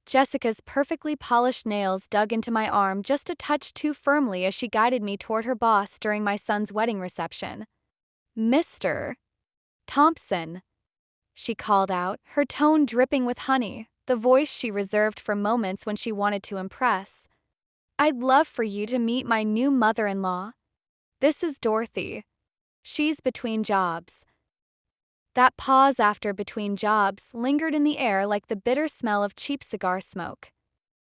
Jessica's perfectly polished nails dug into my arm just a touch too firmly as she guided me toward her boss during my son's wedding reception. "Mr. Thompson," she called out, her tone dripping with honey, the voice she reserved for moments when she wanted to impress. "I'd love for you to meet my new mother-in-law. This is Dorothy. She's between jobs." That pause after "between jobs" lingered in the air like the bitter smell of cheap cigar smoke.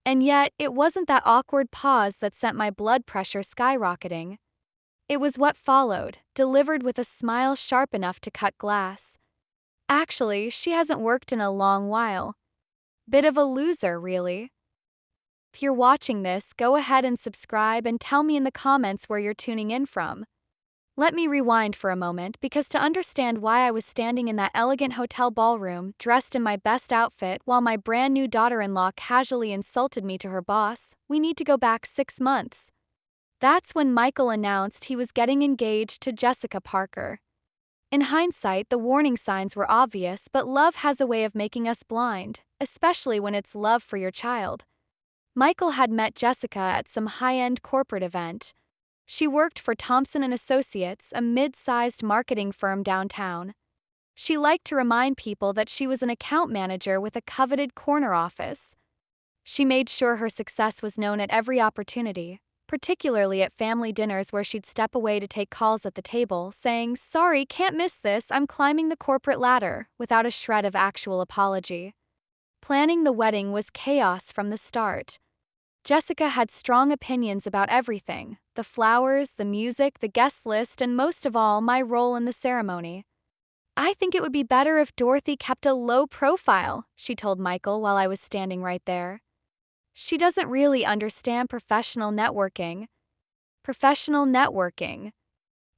And yet, it wasn't that awkward pause that sent my blood pressure skyrocketing. It was what followed, delivered with a smile sharp enough to cut glass. "Actually, she hasn't worked in a long while. Bit of a loser, really. If you're watching this, go ahead and subscribe and tell me in the comments where you're tuning in from." Let me rewind for a moment, because to understand why I was standing in that elegant hotel ballroom, dressed in my best outfit, while my brand new daughter-in-law casually insulted me to her boss, we need to go back 6 months. That's when Michael announced he was getting engaged to Jessica Parker. In hindsight, the warning signs were obvious, but love has a way of making us blind, especially when it's love for your child. Michael had met Jessica at some high-end corporate event. She worked for Thompson & Associates, a mid-sized marketing firm downtown. She liked to remind people that she was an account manager with a coveted corner office. She made sure her success was known at every opportunity, particularly at family dinners where she'd step away to take calls at the table, saying, "Sorry, can't miss this, I'm climbing the corporate ladder," without a shred of actual apology. Planning the wedding was chaos from the start. Jessica had strong opinions about everything: the flowers, the music, the guest list, and most of all, my role in the ceremony. "I think it would be better if Dorothy kept a low profile," she told Michael while I was standing right there. "She doesn't really understand professional networking." Professional networking.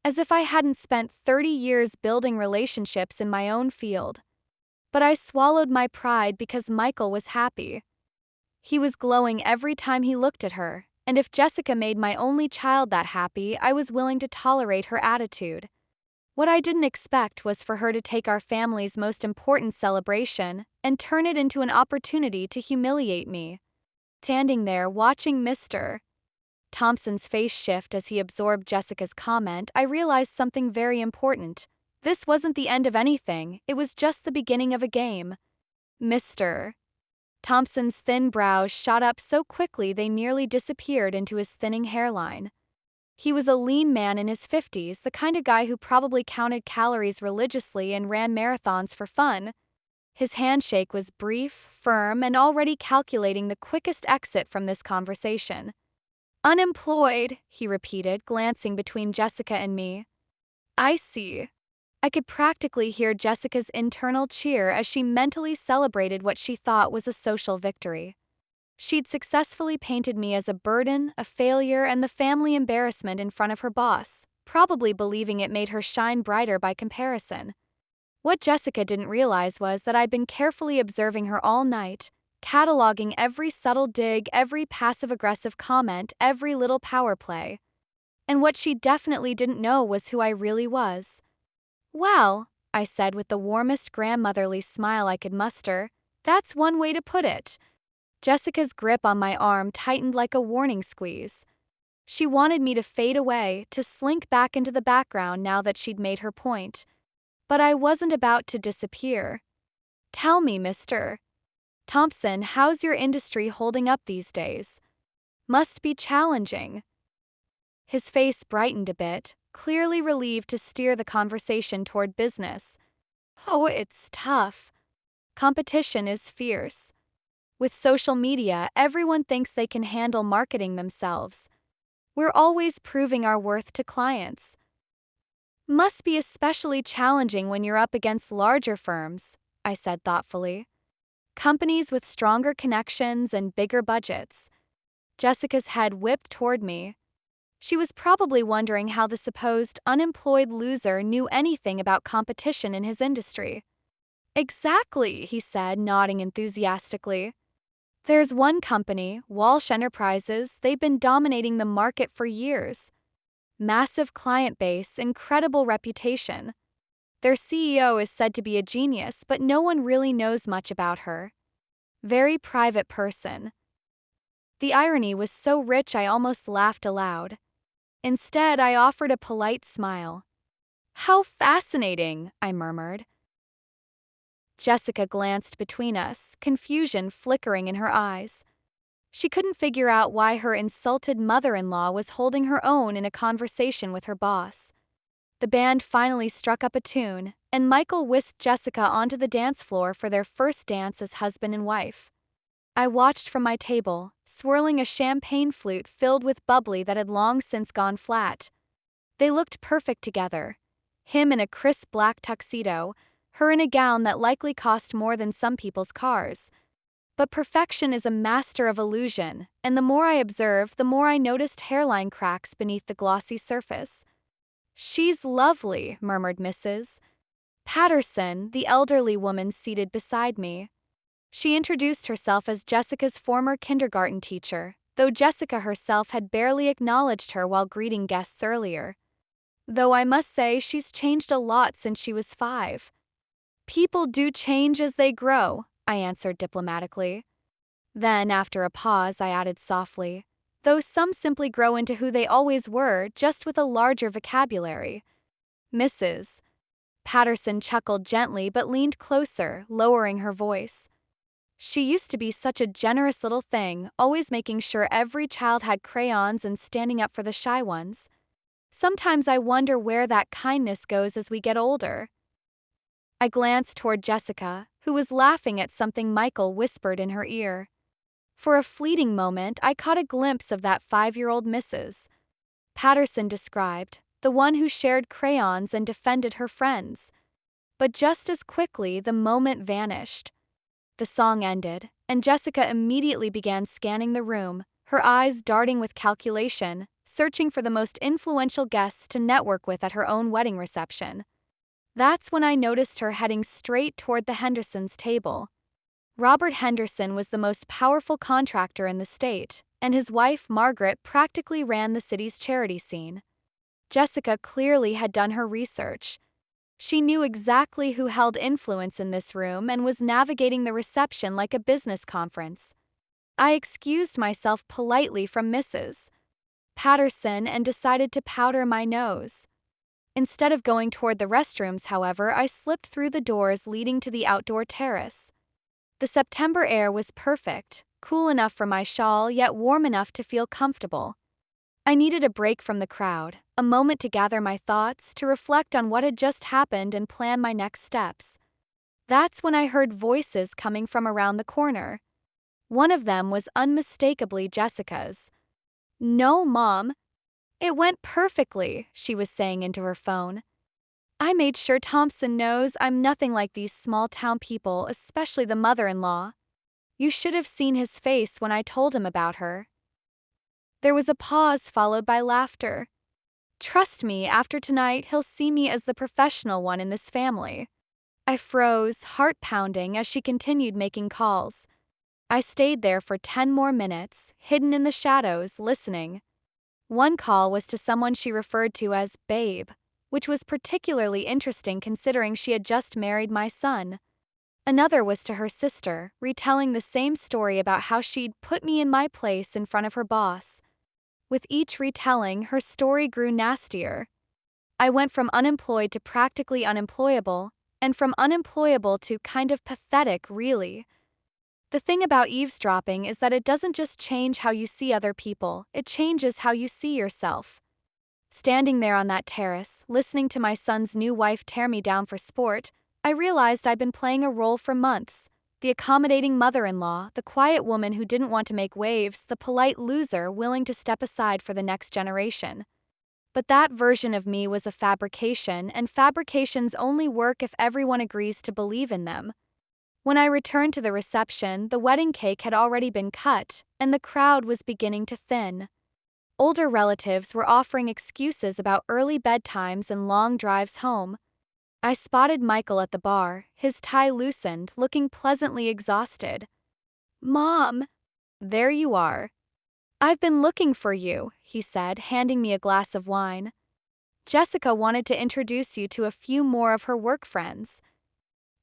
As if I hadn't spent 30 years building relationships in my own field. But I swallowed my pride because Michael was happy. He was glowing every time he looked at her, and if Jessica made my only child that happy, I was willing to tolerate her attitude. What I didn't expect was for her to take our family's most important celebration and turn it into an opportunity to humiliate me. Standing there watching Mr. Thompson's face shift as he absorbed Jessica's comment, I realized something very important. This wasn't the end of anything, it was just the beginning of a game. Mr. Thompson's thin brows shot up so quickly they nearly disappeared into his thinning hairline. He was a lean man in his 50s, the kind of guy who probably counted calories religiously and ran marathons for fun. His handshake was brief, firm, and already calculating the quickest exit from this conversation. "Unemployed," he repeated, glancing between Jessica and me. "I see." I could practically hear Jessica's internal cheer as she mentally celebrated what she thought was a social victory. She'd successfully painted me as a burden, a failure, and the family embarrassment in front of her boss, probably believing it made her shine brighter by comparison. What Jessica didn't realize was that I'd been carefully observing her all night, cataloging every subtle dig, every passive-aggressive comment, every little power play. And what she definitely didn't know was who I really was. "Well," I said with the warmest grandmotherly smile I could muster, "that's one way to put it." Jessica's grip on my arm tightened like a warning squeeze. She wanted me to fade away, to slink back into the background now that she'd made her point. But I wasn't about to disappear. "Tell me, Mr. Thompson, how's your industry holding up these days? Must be challenging." His face brightened a bit, clearly relieved to steer the conversation toward business. "Oh, it's tough. Competition is fierce. With social media, everyone thinks they can handle marketing themselves. We're always proving our worth to clients. Must be especially challenging when you're up against larger firms," I said thoughtfully. "Companies with stronger connections and bigger budgets." Jessica's head whipped toward me. She was probably wondering how the supposed unemployed loser knew anything about competition in his industry. "Exactly," he said, nodding enthusiastically. "There's one company, Walsh Enterprises, they've been dominating the market for years. Massive client base, incredible reputation. Their CEO is said to be a genius, but no one really knows much about her. Very private person. The irony was so rich I almost laughed aloud. Instead, I offered a polite smile. How fascinating, I murmured. Jessica glanced between us, confusion flickering in her eyes. She couldn't figure out why her insulted mother-in-law was holding her own in a conversation with her boss. The band finally struck up a tune, and Michael whisked Jessica onto the dance floor for their first dance as husband and wife. I watched from my table, swirling a champagne flute filled with bubbly that had long since gone flat. They looked perfect together. Him in a crisp black tuxedo, her in a gown that likely cost more than some people's cars. But perfection is a master of illusion, and the more I observed, the more I noticed hairline cracks beneath the glossy surface. She's lovely, murmured Mrs. Patterson, the elderly woman seated beside me. She introduced herself as Jessica's former kindergarten teacher, though Jessica herself had barely acknowledged her while greeting guests earlier. Though I must say she's changed a lot since she was 5. People do change as they grow, I answered diplomatically. Then, after a pause, I added softly, though some simply grow into who they always were, just with a larger vocabulary. Mrs. Patterson chuckled gently but leaned closer, lowering her voice. She used to be such a generous little thing, always making sure every child had crayons and standing up for the shy ones. Sometimes I wonder where that kindness goes as we get older. I glanced toward Jessica, who was laughing at something Michael whispered in her ear. For a fleeting moment, I caught a glimpse of that 5-year-old Mrs. Patterson described, the one who shared crayons and defended her friends. But just as quickly, the moment vanished. The song ended, and Jessica immediately began scanning the room, her eyes darting with calculation, searching for the most influential guests to network with at her own wedding reception. That's when I noticed her heading straight toward the Hendersons' table. Robert Henderson was the most powerful contractor in the state, and his wife, Margaret, practically ran the city's charity scene. Jessica clearly had done her research. She knew exactly who held influence in this room and was navigating the reception like a business conference. I excused myself politely from Mrs. Patterson and decided to powder my nose. Instead of going toward the restrooms, however, I slipped through the doors leading to the outdoor terrace. The September air was perfect, cool enough for my shawl, yet warm enough to feel comfortable. I needed a break from the crowd, a moment to gather my thoughts, to reflect on what had just happened and plan my next steps. That's when I heard voices coming from around the corner. One of them was unmistakably Jessica's. "No, Mom. It went perfectly," she was saying into her phone. "I made sure Thompson knows I'm nothing like these small-town people, especially the mother-in-law. You should have seen his face when I told him about her." There was a pause followed by laughter. "Trust me, after tonight he'll see me as the professional one in this family." I froze, heart pounding, as she continued making calls. I stayed there for 10 more minutes, hidden in the shadows, listening. One call was to someone she referred to as Babe, which was particularly interesting considering she had just married my son. Another was to her sister, retelling the same story about how she'd put me in my place in front of her boss. With each retelling, her story grew nastier. I went from unemployed to practically unemployable, and from unemployable to kind of pathetic, really. The thing about eavesdropping is that it doesn't just change how you see other people, it changes how you see yourself. Standing there on that terrace, listening to my son's new wife tear me down for sport, I realized I'd been playing a role for months. The accommodating mother-in-law, the quiet woman who didn't want to make waves, the polite loser willing to step aside for the next generation. But that version of me was a fabrication, and fabrications only work if everyone agrees to believe in them. When I returned to the reception, the wedding cake had already been cut, and the crowd was beginning to thin. Older relatives were offering excuses about early bedtimes and long drives home. I spotted Michael at the bar, his tie loosened, looking pleasantly exhausted. "Mom!" "There you are." "I've been looking for you," he said, handing me a glass of wine. "Jessica wanted to introduce you to a few more of her work friends."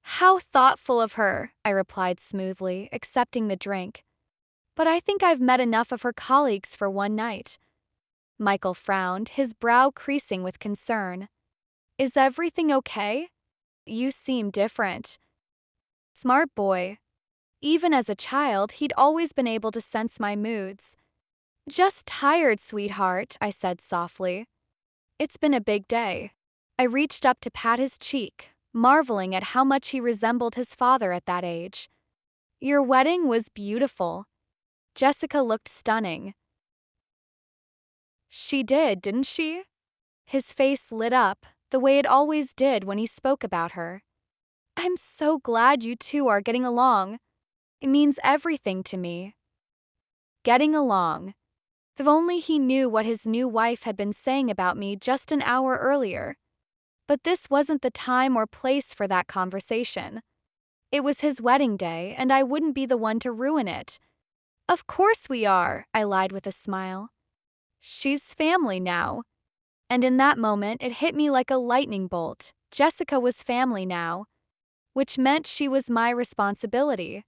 How thoughtful of her, I replied smoothly, accepting the drink. But I think I've met enough of her colleagues for one night. Michael frowned, his brow creasing with concern. Is everything okay? You seem different. Smart boy. Even as a child, he'd always been able to sense my moods. Just tired, sweetheart, I said softly. It's been a big day. I reached up to pat his cheek, marveling at how much he resembled his father at that age. Your wedding was beautiful. Jessica looked stunning. She did, didn't she? His face lit up, the way it always did when he spoke about her. I'm so glad you two are getting along. It means everything to me. Getting along. If only he knew what his new wife had been saying about me just an hour earlier. But this wasn't the time or place for that conversation. It was his wedding day, and I wouldn't be the one to ruin it. Of course we are, I lied with a smile. She's family now. And in that moment, it hit me like a lightning bolt. Jessica was family now, which meant she was my responsibility.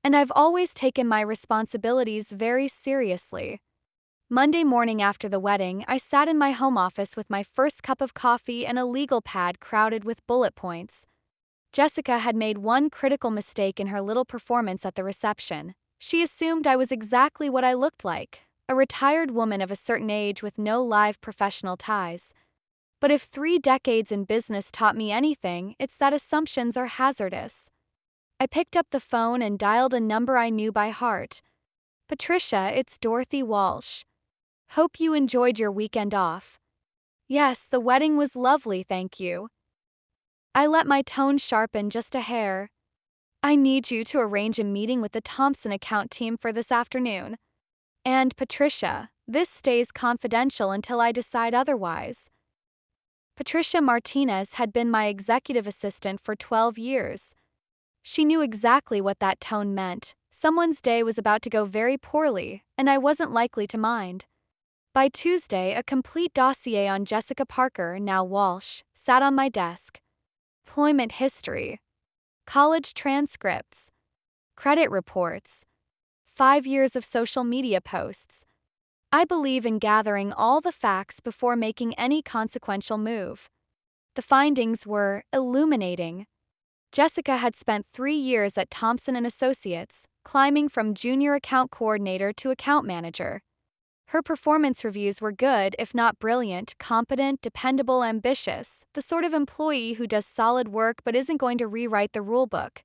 And I've always taken my responsibilities very seriously. Monday morning after the wedding, I sat in my home office with my first cup of coffee and a legal pad crowded with bullet points. Jessica had made one critical mistake in her little performance at the reception. She assumed I was exactly what I looked like, a retired woman of a certain age with no live professional ties. But if 3 decades in business taught me anything, it's that assumptions are hazardous. I picked up the phone and dialed a number I knew by heart. Patricia, it's Dorothy Walsh. Hope you enjoyed your weekend off. Yes, the wedding was lovely, thank you. I let my tone sharpen just a hair. I need you to arrange a meeting with the Thompson account team for this afternoon. And Patricia, this stays confidential until I decide otherwise. Patricia Martinez had been my executive assistant for 12 years. She knew exactly what that tone meant. Someone's day was about to go very poorly, and I wasn't likely to mind. By Tuesday, a complete dossier on Jessica Parker, now Walsh, sat on my desk. Employment history, college transcripts, credit reports, 5 years of social media posts. I believe in gathering all the facts before making any consequential move. The findings were illuminating. Jessica had spent 3 years at Thompson & Associates, climbing from junior account coordinator to account manager. Her performance reviews were good, if not brilliant, competent, dependable, ambitious, the sort of employee who does solid work but isn't going to rewrite the rulebook.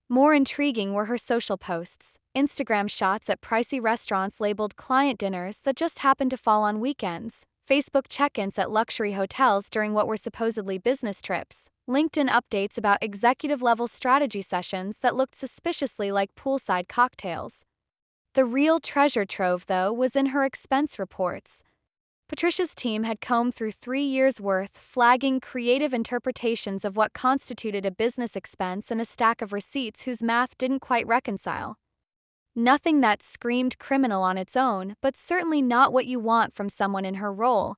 More intriguing were her social posts, Instagram shots at pricey restaurants labeled client dinners that just happened to fall on weekends, Facebook check-ins at luxury hotels during what were supposedly business trips, LinkedIn updates about executive-level strategy sessions that looked suspiciously like poolside cocktails. The real treasure trove, though, was in her expense reports. Patricia's team had combed through 3 years' worth, flagging creative interpretations of what constituted a business expense and a stack of receipts whose math didn't quite reconcile. Nothing that screamed criminal on its own, but certainly not what you want from someone in her role.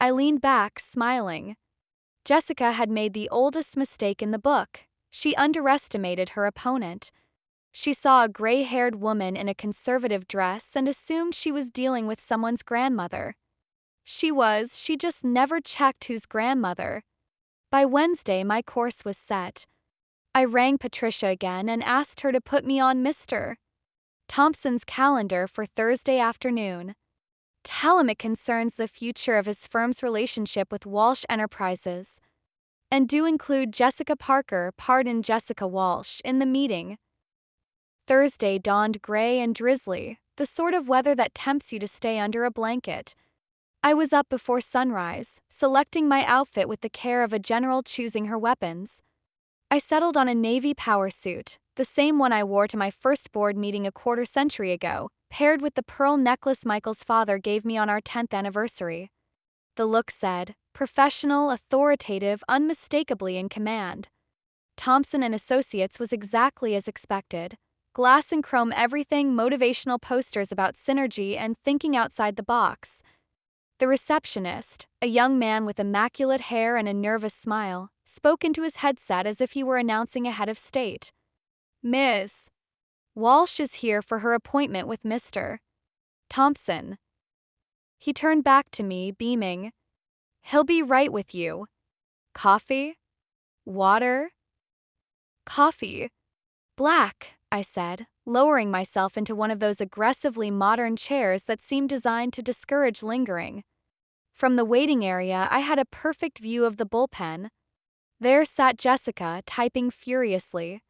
I leaned back, smiling. Jessica had made the oldest mistake in the book. She underestimated her opponent. She saw a gray-haired woman in a conservative dress and assumed she was dealing with someone's grandmother. She just never checked whose grandmother. By Wednesday, my course was set. I rang Patricia again and asked her to put me on Mr. Thompson's calendar for Thursday afternoon. Tell him it concerns the future of his firm's relationship with Walsh Enterprises. And do include Jessica Parker, pardon Jessica Walsh, in the meeting. Thursday dawned gray and drizzly, the sort of weather that tempts you to stay under a blanket. I was up before sunrise, selecting my outfit with the care of a general choosing her weapons. I settled on a navy power suit, the same one I wore to my first board meeting a quarter-century ago, paired with the pearl necklace Michael's father gave me on our 10th anniversary. The look said, professional, authoritative, unmistakably in command. Thompson & Associates was exactly as expected. Glass and chrome everything, motivational posters about synergy and thinking outside the box. The receptionist, a young man with immaculate hair and a nervous smile, spoke into his headset as if he were announcing a head of state. Miss Walsh is here for her appointment with Mr. Thompson. He turned back to me, beaming. He'll be right with you. Coffee? Water? Coffee. Black, I said, lowering myself into one of those aggressively modern chairs that seemed designed to discourage lingering. From the waiting area, I had a perfect view of the bullpen. There sat Jessica, typing furiously.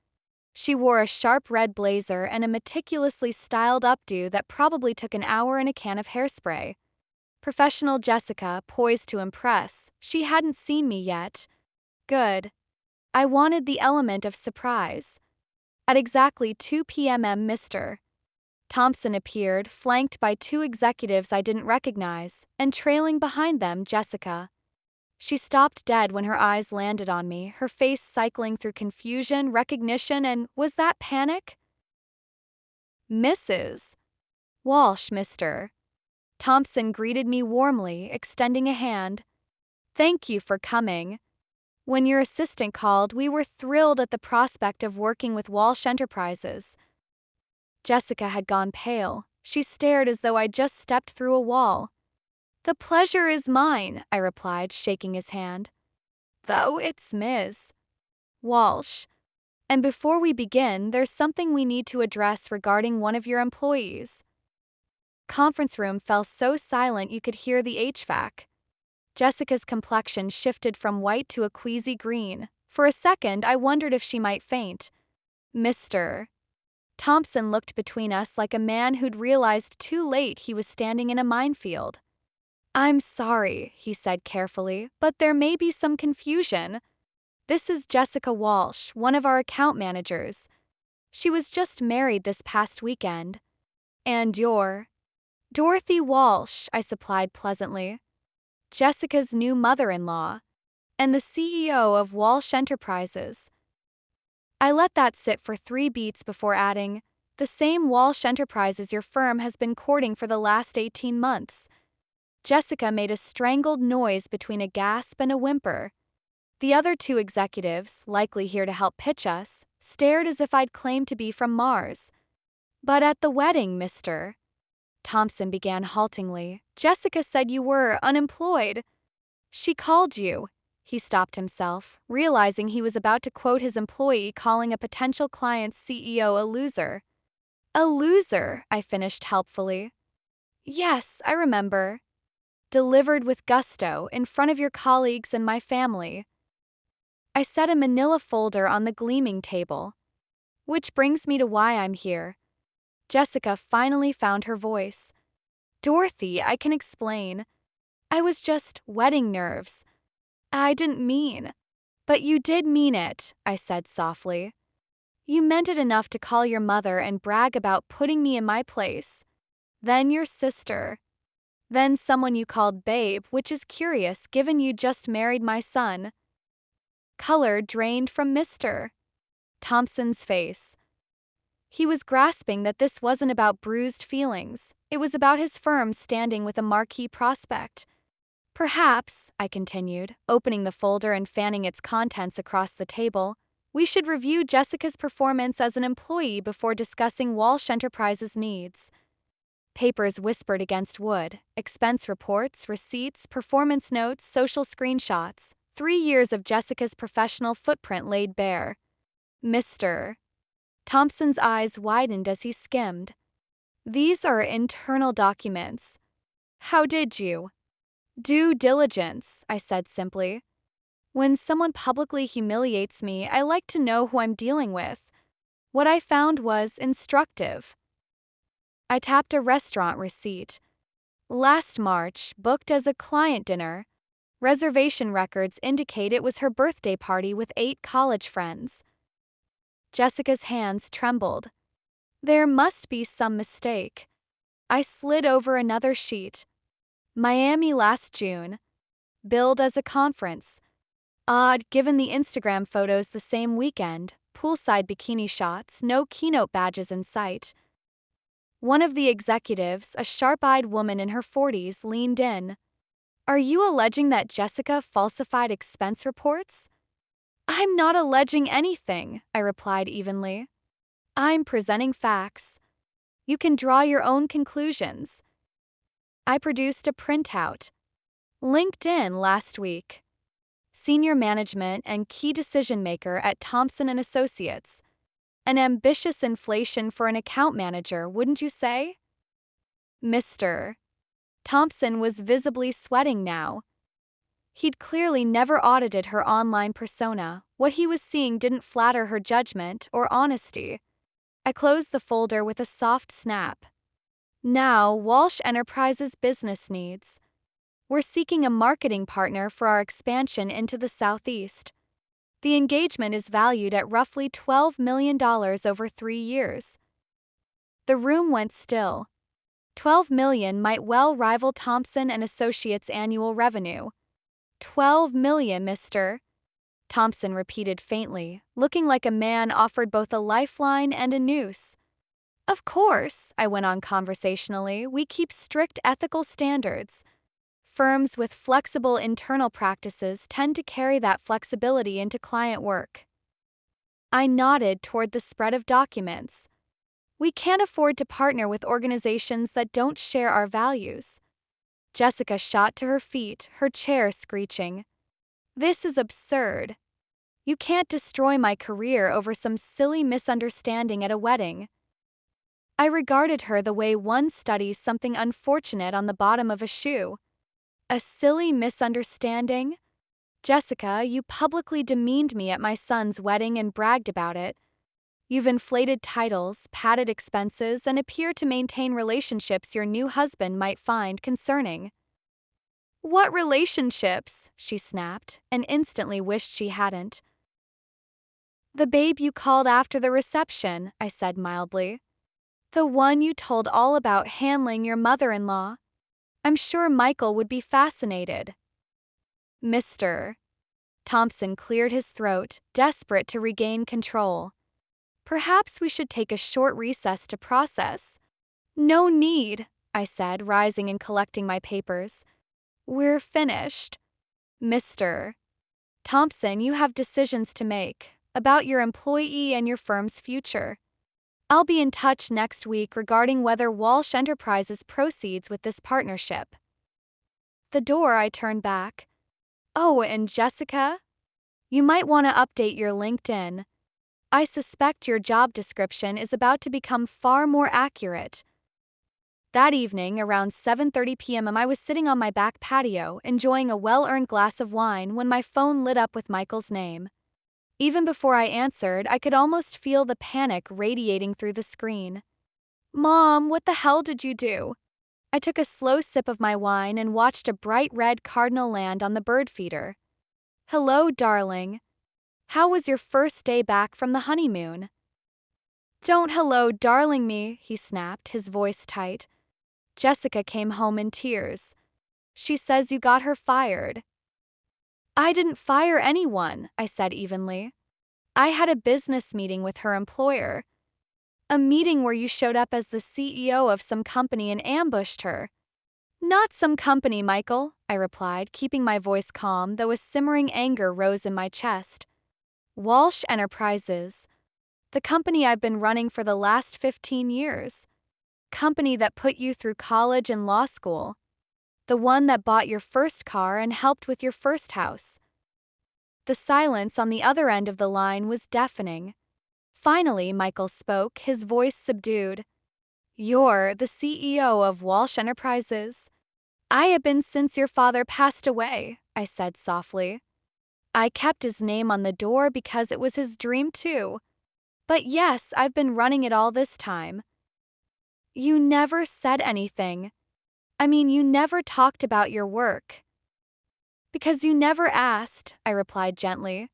She wore a sharp red blazer and a meticulously styled updo that probably took an hour in a can of hairspray. Professional Jessica, poised to impress. She hadn't seen me yet. Good. I wanted the element of surprise. At exactly 2 p.m. Mr. Thompson appeared, flanked by two executives I didn't recognize, and trailing behind them, Jessica. She stopped dead when her eyes landed on me, her face cycling through confusion, recognition, and was that panic? Mrs. Walsh, Mr. Thompson greeted me warmly, extending a hand. Thank you for coming. When your assistant called, we were thrilled at the prospect of working with Walsh Enterprises. Jessica had gone pale. She stared as though I'd just stepped through a wall. The pleasure is mine, I replied, shaking his hand. Though it's Ms. Walsh. And before we begin, there's something we need to address regarding one of your employees. Conference room fell so silent you could hear the HVAC. Jessica's complexion shifted from white to a queasy green. For a second, I wondered if she might faint. Mr. Thompson looked between us like a man who'd realized too late he was standing in a minefield. I'm sorry, he said carefully, but there may be some confusion. This is Jessica Walsh, one of our account managers. She was just married this past weekend. And you're Dorothy Walsh, I supplied pleasantly. Jessica's new mother-in-law, and the CEO of Walsh Enterprises. I let that sit for 3 beats before adding, the same Walsh Enterprises your firm has been courting for the last 18 months. Jessica made a strangled noise between a gasp and a whimper. The other 2 executives, likely here to help pitch us, stared as if I'd claimed to be from Mars. But at the wedding, Mr. Thompson began haltingly. Jessica said you were unemployed. She called you. He stopped himself, realizing he was about to quote his employee calling a potential client's CEO a loser. A loser, I finished helpfully. Yes, I remember. Delivered with gusto, in front of your colleagues and my family. I set a manila folder on the gleaming table. Which brings me to why I'm here. Jessica finally found her voice. Dorothy, I can explain. I was just wedding nerves. I didn't mean. But you did mean it, I said softly. You meant it enough to call your mother and brag about putting me in my place. Then your sister. Then someone you called babe, which is curious given you just married my son. Color drained from Mr. Thompson's face. He was grasping that this wasn't about bruised feelings. It was about his firm standing with a marquee prospect. Perhaps, I continued, opening the folder and fanning its contents across the table, we should review Jessica's performance as an employee before discussing Walsh Enterprises' needs. Papers whispered against wood, expense reports, receipts, performance notes, social screenshots. 3 years of Jessica's professional footprint laid bare. Mr. Thompson's eyes widened as he skimmed. These are internal documents. How did you? Due diligence, I said simply. When someone publicly humiliates me, I like to know who I'm dealing with. What I found was instructive. I tapped a restaurant receipt. Last March, booked as a client dinner. Reservation records indicate it was her birthday party with 8 college friends. Jessica's hands trembled. There must be some mistake. I slid over another sheet. Miami last June. Billed as a conference. Odd, given the Instagram photos the same weekend. Poolside bikini shots, no keynote badges in sight. One of the executives, a sharp-eyed woman in her 40s, leaned in. Are you alleging that Jessica falsified expense reports? I'm not alleging anything, I replied evenly. I'm presenting facts. You can draw your own conclusions. I produced a printout. LinkedIn last week. Senior management and key decision maker at Thompson and Associates. An ambitious inflation for an account manager, wouldn't you say? Mr. Thompson was visibly sweating now. He'd clearly never audited her online persona. What he was seeing didn't flatter her judgment or honesty. I closed the folder with a soft snap. Now, Walsh Enterprises business needs. We're seeking a marketing partner for our expansion into the Southeast. The engagement is valued at roughly $12 million over 3 years. The room went still. $12 million might well rival Thompson and Associates' annual revenue. $12 million, Mr. Thompson repeated faintly, looking like a man offered both a lifeline and a noose. Of course, I went on conversationally, we keep strict ethical standards. Firms with flexible internal practices tend to carry that flexibility into client work. I nodded toward the spread of documents. We can't afford to partner with organizations that don't share our values. Jessica shot to her feet, her chair screeching. This is absurd. You can't destroy my career over some silly misunderstanding at a wedding. I regarded her the way one studies something unfortunate on the bottom of a shoe. A silly misunderstanding? Jessica, you publicly demeaned me at my son's wedding and bragged about it. You've inflated titles, padded expenses, and appear to maintain relationships your new husband might find concerning. What relationships? She snapped, and instantly wished she hadn't. The babe you called after the reception, I said mildly. The one you told all about handling your mother-in-law. I'm sure Michael would be fascinated. Mr. Thompson cleared his throat, desperate to regain control. Perhaps we should take a short recess to process. No need, I said, rising and collecting my papers. We're finished. Mr. Thompson, you have decisions to make about your employee and your firm's future. I'll be in touch next week regarding whether Walsh Enterprises proceeds with this partnership. The door I turned back. Oh, and Jessica? You might want to update your LinkedIn. I suspect your job description is about to become far more accurate. That evening, around 7:30 p.m., I was sitting on my back patio, enjoying a well-earned glass of wine when my phone lit up with Michael's name. Even before I answered, I could almost feel the panic radiating through the screen. Mom, what the hell did you do? I took a slow sip of my wine and watched a bright red cardinal land on the bird feeder. Hello, darling. How was your first day back from the honeymoon? Don't hello, darling me, he snapped, his voice tight. Jessica came home in tears. She says you got her fired. I didn't fire anyone, I said evenly. I had a business meeting with her employer. A meeting where you showed up as the CEO of some company and ambushed her. Not some company, Michael, I replied, keeping my voice calm, though a simmering anger rose in my chest. Walsh Enterprises. The company I've been running for the last 15 years. Company that put you through college and law school. The one that bought your first car and helped with your first house. The silence on the other end of the line was deafening. Finally, Michael spoke, his voice subdued. You're the CEO of Walsh Enterprises. I have been since your father passed away, I said softly. I kept his name on the door because it was his dream too. But yes, I've been running it all this time. You never said anything. I mean, you never talked about your work. Because you never asked, I replied gently.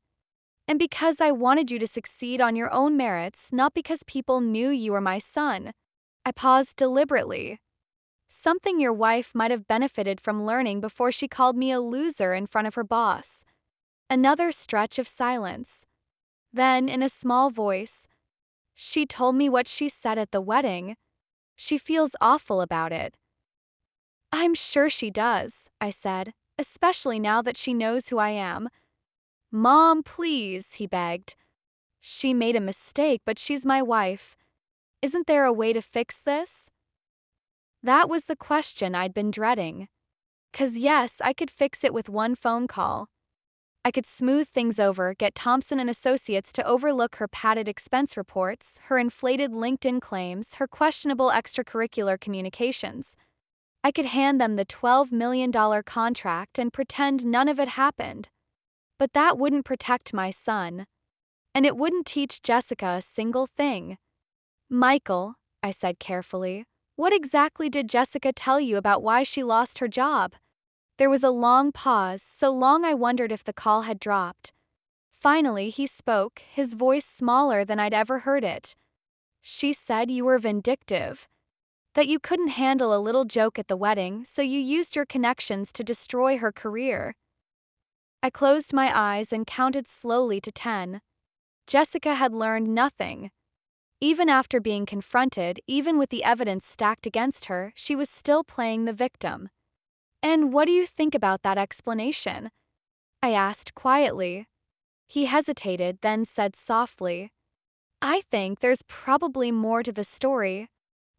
And because I wanted you to succeed on your own merits, not because people knew you were my son. I paused deliberately. Something your wife might have benefited from learning before she called me a loser in front of her boss. Another stretch of silence. Then, in a small voice, she told me what she said at the wedding. She feels awful about it. I'm sure she does, I said. especially now that she knows who I am. Mom, please, he begged. She made a mistake, but she's my wife. Isn't there a way to fix this? That was the question I'd been dreading. 'Cause yes, I could fix it with one phone call. I could smooth things over, get Thompson and Associates to overlook her padded expense reports, her inflated LinkedIn claims, her questionable extracurricular communications. I could hand them the $12 million contract and pretend none of it happened. But that wouldn't protect my son. And it wouldn't teach Jessica a single thing. Michael, I said carefully, what exactly did Jessica tell you about why she lost her job? There was a long pause, so long I wondered if the call had dropped. Finally, he spoke, his voice smaller than I'd ever heard it. She said you were vindictive. That you couldn't handle a little joke at the wedding, so you used your connections to destroy her career. I closed my eyes and counted slowly to 10. Jessica had learned nothing. Even after being confronted, even with the evidence stacked against her, she was still playing the victim. And what do you think about that explanation? I asked quietly. He hesitated, then said softly, I think there's probably more to the story.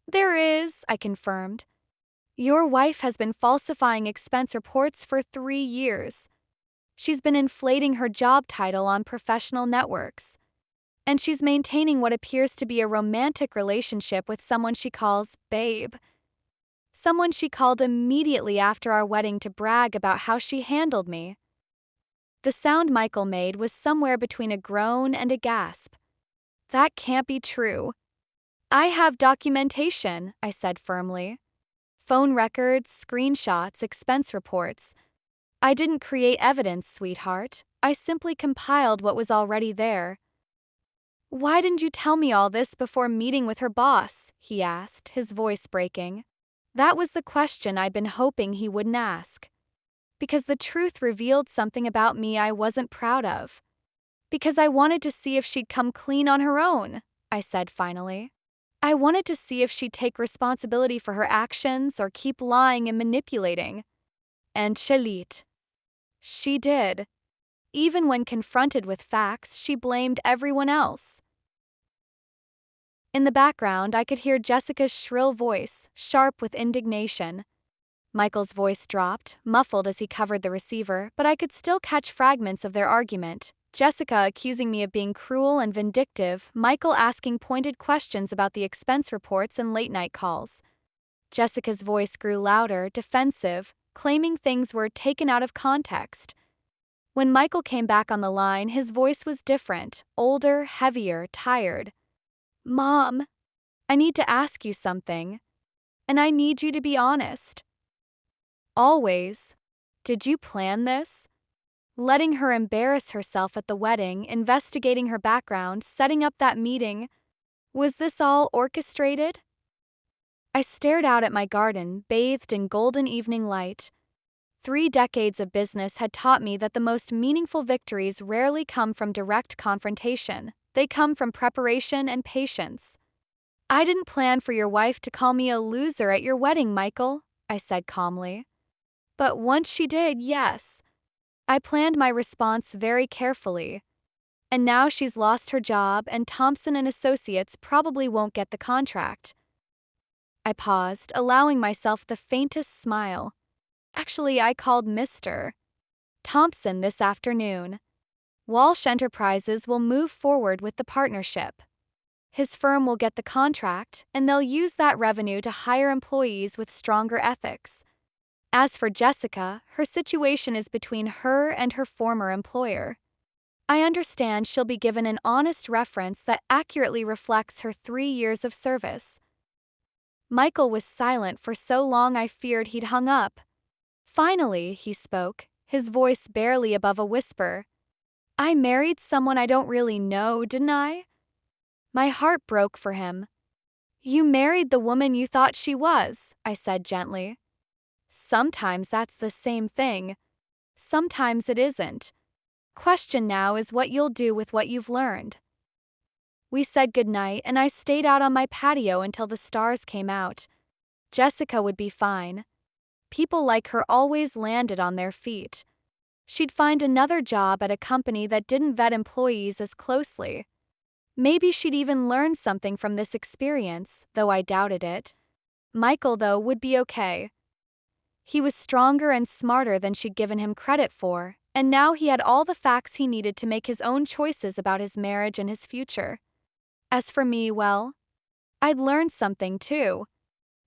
There is, I confirmed. Your wife has been falsifying expense reports for 3 years. She's been inflating her job title on professional networks. And she's maintaining what appears to be a romantic relationship with someone she calls Babe. Someone she called immediately after our wedding to brag about how she handled me. The sound Michael made was somewhere between a groan and a gasp. That can't be true. I have documentation, I said firmly. Phone records, screenshots, expense reports. I didn't create evidence, sweetheart. I simply compiled what was already there. Why didn't you tell me all this before meeting with her boss? He asked, his voice breaking. That was the question I'd been hoping he wouldn't ask. Because the truth revealed something about me I wasn't proud of. Because I wanted to see if she'd come clean on her own, I said finally. I wanted to see if she'd take responsibility for her actions or keep lying and manipulating. And Shalit. She did. Even when confronted with facts, she blamed everyone else. In the background, I could hear Jessica's shrill voice, sharp with indignation. Michael's voice dropped, muffled as he covered the receiver, but I could still catch fragments of their argument. Jessica accusing me of being cruel and vindictive, Michael asking pointed questions about the expense reports and late-night calls. Jessica's voice grew louder, defensive, claiming things were taken out of context. When Michael came back on the line, his voice was different, older, heavier, tired. Mom, I need to ask you something, and I need you to be honest. Always. Did you plan this? Letting her embarrass herself at the wedding, investigating her background, setting up that meeting. Was this all orchestrated? I stared out at my garden, bathed in golden evening light. 3 decades of business had taught me that the most meaningful victories rarely come from direct confrontation. They come from preparation and patience. I didn't plan for your wife to call me a loser at your wedding, Michael, I said calmly. But once she did, yes. I planned my response very carefully. And now she's lost her job and Thompson and Associates probably won't get the contract. I paused, allowing myself the faintest smile. Actually, I called Mr. Thompson this afternoon. Walsh Enterprises will move forward with the partnership. His firm will get the contract, and they'll use that revenue to hire employees with stronger ethics. As for Jessica, her situation is between her and her former employer. I understand she'll be given an honest reference that accurately reflects her 3 years of service. Michael was silent for so long I feared he'd hung up. Finally, he spoke, his voice barely above a whisper. I married someone I don't really know, didn't I? My heart broke for him. You married the woman you thought she was, I said gently. Sometimes that's the same thing. Sometimes it isn't. Question now is what you'll do with what you've learned. We said goodnight and I stayed out on my patio until the stars came out. Jessica would be fine. People like her always landed on their feet. She'd find another job at a company that didn't vet employees as closely. Maybe she'd even learn something from this experience, though I doubted it. Michael, though, would be okay. He was stronger and smarter than she'd given him credit for, and now he had all the facts he needed to make his own choices about his marriage and his future. As for me, well, I'd learned something too.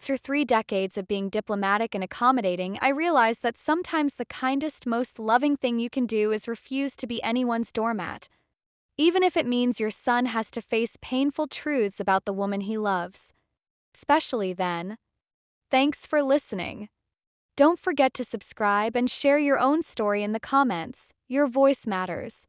Through 3 decades of being diplomatic and accommodating, I realized that sometimes the kindest, most loving thing you can do is refuse to be anyone's doormat, even if it means your son has to face painful truths about the woman he loves. Especially then. Thanks for listening. Don't forget to subscribe and share your own story in the comments. Your voice matters.